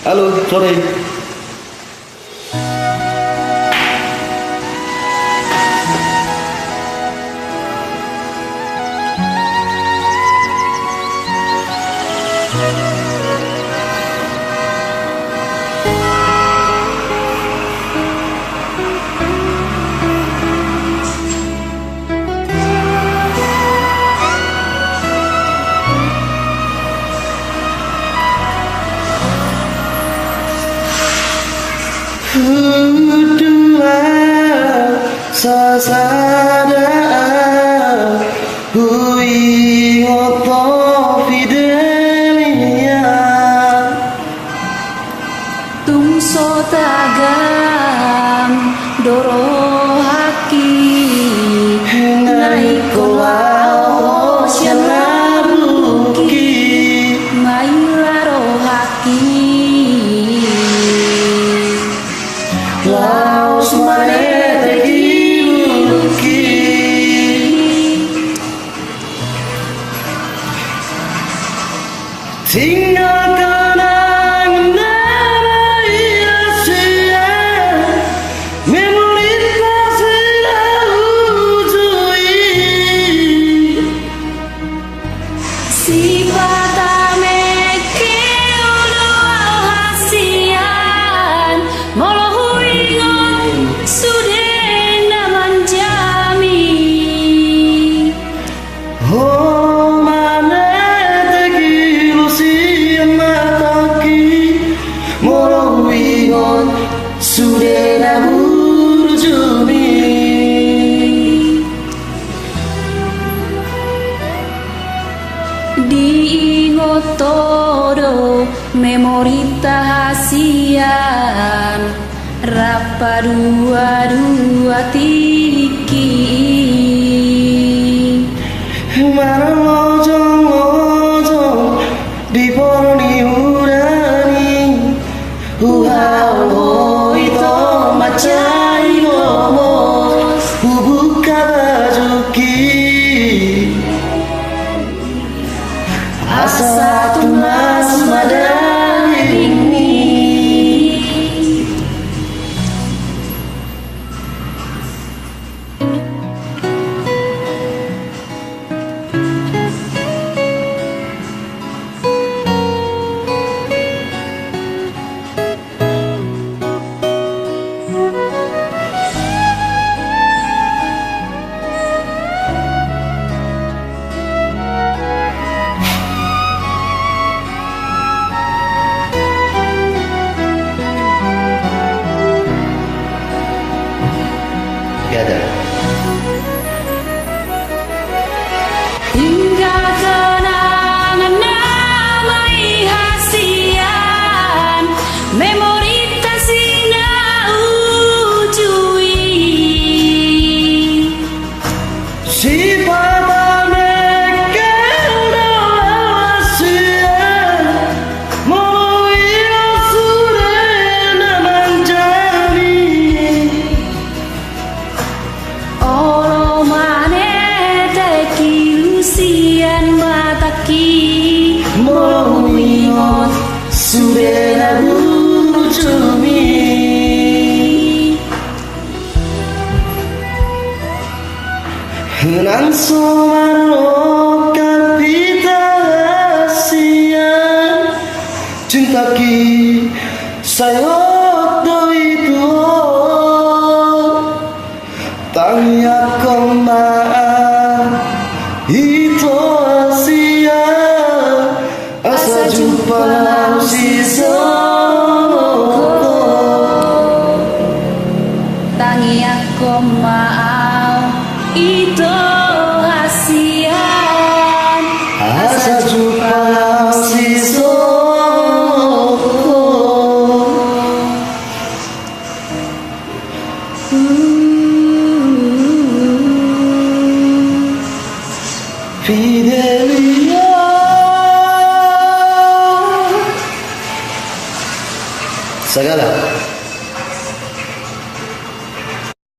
Halo, sore. Dua sasada hui oto fidelia tungso tagam doro haki naik kolao syalabuki mailaro haki laos manete kiluki tinggal kenangan rahasia memori tak selalu si patame ke ulo hasian molo huingon sudah naman jami oh manete kilusi mataki moro wingon sudah nabur jumi diingotodo memori tahasian rapa dua tiki marang-lojong di poroni urani uhawo ito macai momos ubuka bajuki asa tunas madani ini together. hingga kenangan namai hasian memori tasina ujui Si patame ke rahasia moyo sudah naman jami oro manete kilusian mataki moro wingon sudah nabur jumi nan somaro kapita sian cinta ki sayot do itu tanya kemaan itu asia asa jumpa si tangi aku mau itu hasian asa jumpa si Fidelia segala